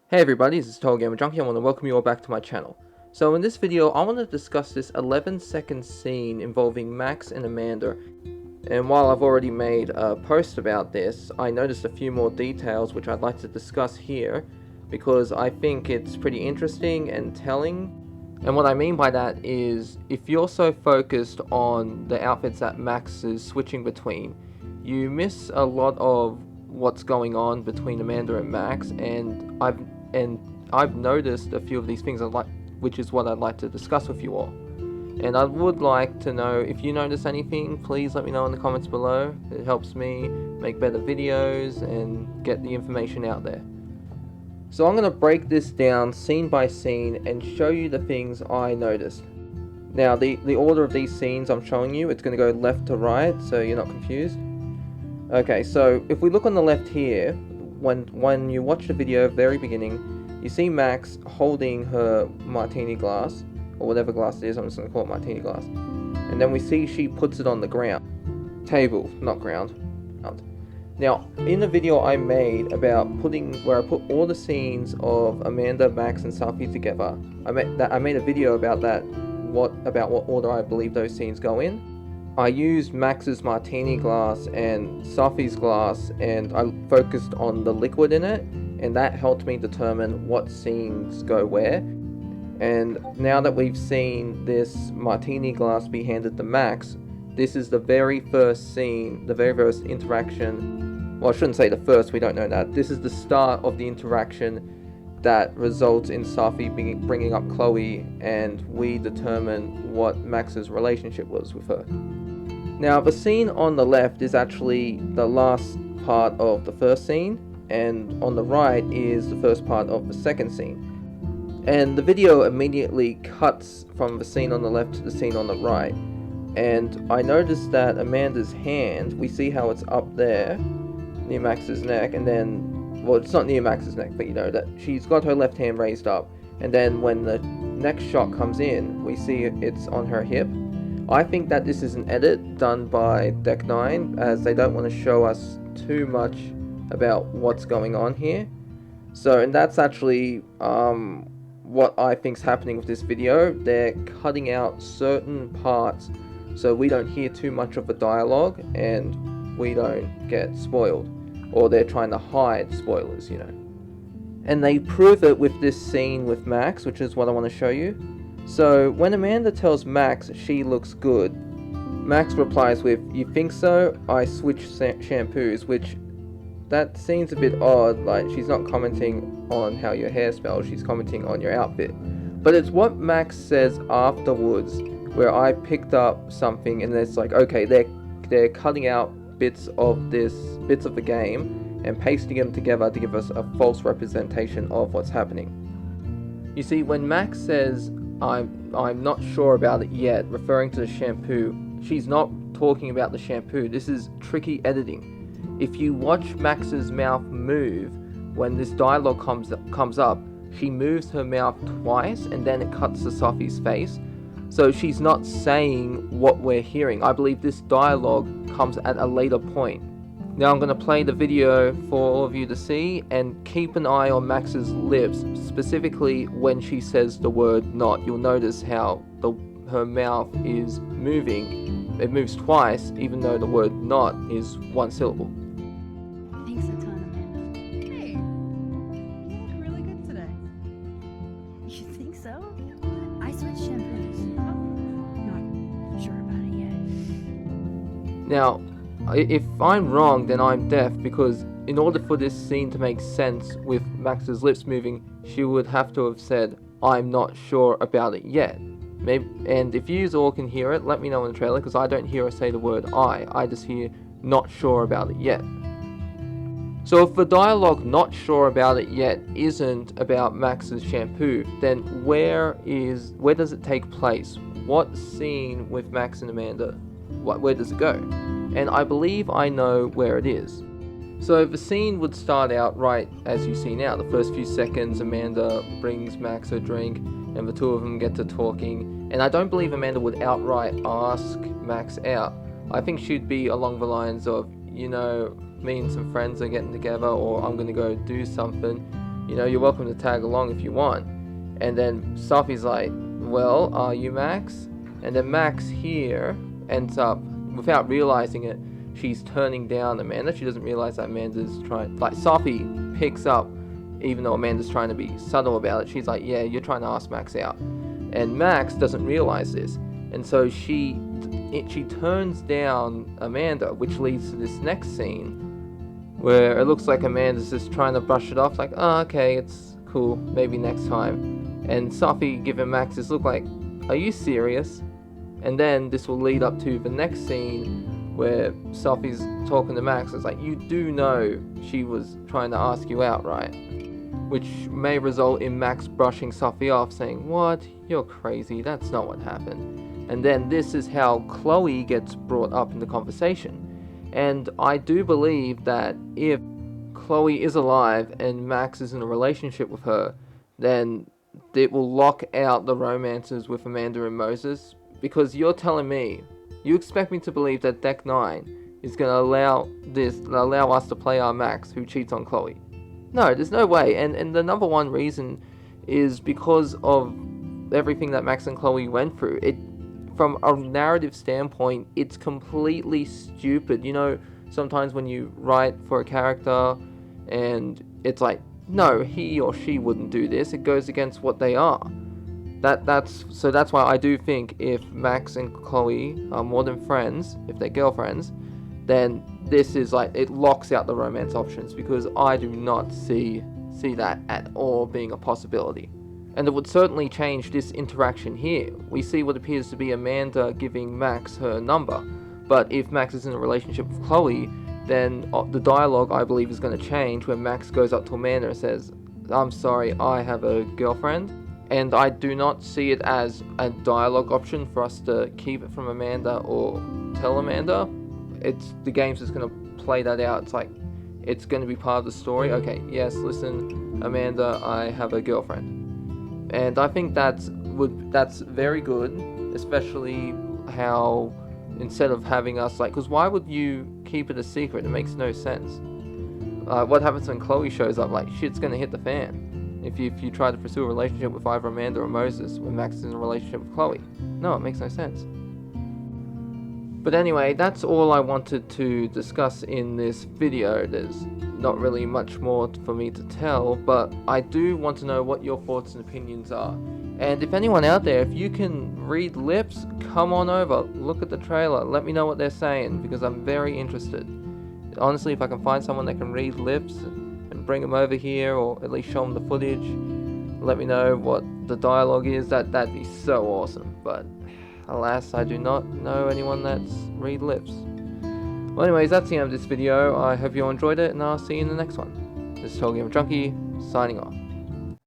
Hey everybody, this is TotalGamerJunkie. I want to welcome you all back to my channel. So in this video, I want to discuss this 11-second scene involving Max and Amanda. And while I've already made a post about this, I noticed a few more details which I'd like to discuss here, because I think it's pretty interesting and telling. And what I mean by that is, if you're so focused on the outfits that Max is switching between, you miss a lot of what's going on between Amanda and Max, and I've noticed a few of these things, which is what I'd like to discuss with you all. And I would like to know if you notice anything. Please let me know in the comments below. It helps me make better videos and get the information out there. So I'm going to break this down scene by scene and show you the things I noticed. Now the order of these scenes I'm showing you, it's going to go left to right so you're not confused. Okay, so if we look on the left here, when you watch the video very beginning, you see Max holding her martini glass, or whatever glass it is. I'm just going to call it martini glass. And then we see she puts it on the ground. Table, not ground. Now, in the video I made about where I put all the scenes of Amanda, Max, and Safi together, I made a video about that, what order I believe those scenes go in. I used Max's martini glass and Safi's glass, and I focused on the liquid in it, and that helped me determine what scenes go where. And now that we've seen this martini glass be handed to Max, this is the very first scene, the very first interaction. Well, I shouldn't say the first, we don't know that. This is the start of the interaction that results in Safi bringing up Chloe, and we determine what Max's relationship was with her. Now, the scene on the left is actually the last part of the first scene, and on the right is the first part of the second scene. And the video immediately cuts from the scene on the left to the scene on the right. And I noticed that Amanda's hand, we see how it's up there, near Max's neck, and then, well, it's not near Max's neck, but you know that she's got her left hand raised up. And then when the next shot comes in, we see it's on her hip. I think that this is an edit done by Deck 9, as they don't want to show us too much about what's going on here. So, and that's actually what I think's happening with this video. They're cutting out certain parts so we don't hear too much of the dialogue and we don't get spoiled. Or they're trying to hide spoilers, you know. And they prove it with this scene with Max, which is what I want to show you. So, when Amanda tells Max she looks good, Max replies with, "You think so? I switched shampoos," which, that seems a bit odd. Like, she's not commenting on how your hair smells, she's commenting on your outfit. But it's what Max says afterwards, where I picked up something, and it's like, okay, they're cutting out bits of the game and pasting them together to give us a false representation of what's happening. You see, when Max says, I'm not sure about it yet, referring to the shampoo, she's not talking about the shampoo. This is tricky editing. If you watch Max's mouth move, when this dialogue comes up, she moves her mouth twice and then it cuts to Safi's face. So she's not saying what we're hearing. I believe this dialogue comes at a later point. Now I'm going to play the video for all of you to see, and keep an eye on Max's lips, specifically when she says the word not. You'll notice how her mouth is moving. It moves twice, even though the word not is one syllable. Thanks a ton, Amanda. Hey, you look really good today. You think so? I switched shampoos. Not sure about it yet. Now, if I'm wrong, then I'm deaf, because in order for this scene to make sense with Max's lips moving, she would have to have said, "I'm not sure about it yet." Maybe, and if you all can hear it, let me know in the trailer, because I don't hear her say the word I just hear "not sure about it yet." So if the dialogue "not sure about it yet" isn't about Max's shampoo, then where does it take place? What scene with Max and Amanda? Where does it go? And I believe I know where it is. So the scene would start out right as you see now. The first few seconds, Amanda brings Max a drink, and the two of them get to talking. And I don't believe Amanda would outright ask Max out. I think she'd be along the lines of, you know, me and some friends are getting together, or I'm gonna go do something. you know, you're welcome to tag along if you want. And then Sophie's like, well, are you Max? And then Max here ends up, without realizing it, she's turning down Amanda. She doesn't realize that Amanda's trying, like, Sophie picks up, even though Amanda's trying to be subtle about it. She's like, yeah, you're trying to ask Max out. And Max doesn't realize this. And so she turns down Amanda, which leads to this next scene where it looks like Amanda's just trying to brush it off, like, oh, okay, it's cool, maybe next time. And Sophie giving Max this look like, are you serious? And then this will lead up to the next scene where Sophie's talking to Max. It's like, you do know she was trying to ask you out, right? Which may result in Max brushing Sophie off, saying, what? You're crazy, that's not what happened. And then this is how Chloe gets brought up in the conversation. And I do believe that if Chloe is alive and Max is in a relationship with her, then it will lock out the romances with Amanda and Moses. Because you're telling me, you expect me to believe that Deck 9 is going to allow us to play our Max who cheats on Chloe. No, there's no way. And the number one reason is because of everything that Max and Chloe went through. From a narrative standpoint, it's completely stupid. You know, sometimes when you write for a character and it's like, no, he or she wouldn't do this, it goes against what they are. That's why I do think if Max and Chloe are more than friends, if they're girlfriends, then this is like, it locks out the romance options, because I do not see that at all being a possibility. And it would certainly change this interaction here. We see what appears to be Amanda giving Max her number, but if Max is in a relationship with Chloe, then the dialogue, I believe, is going to change when Max goes up to Amanda and says, I'm sorry, I have a girlfriend. And I do not see it as a dialogue option for us to keep it from Amanda or tell Amanda. The game's just going to play that out. It's like, it's going to be part of the story. Okay, yes, listen, Amanda, I have a girlfriend. And I think that's very good, especially how, instead of having us, like, because why would you keep it a secret? It makes no sense. What happens when Chloe shows up? Like, shit's gonna hit the fan if you try to pursue a relationship with either Amanda or Moses when Max is in a relationship with Chloe. No, it makes no sense. But anyway, that's all I wanted to discuss in this video. There's not really much more for me to tell, but I do want to know what your thoughts and opinions are. And if anyone out there, if you can read lips, come on over, look at the trailer, let me know what they're saying, because I'm very interested. Honestly, if I can find someone that can read lips and bring them over here, or at least show them the footage, let me know what the dialogue is, that'd be so awesome. But alas, I do not know anyone that's read lips. Well, anyways, that's the end of this video. I hope you all enjoyed it, and I'll see you in the next one. This is TotalGamerJunkie, signing off.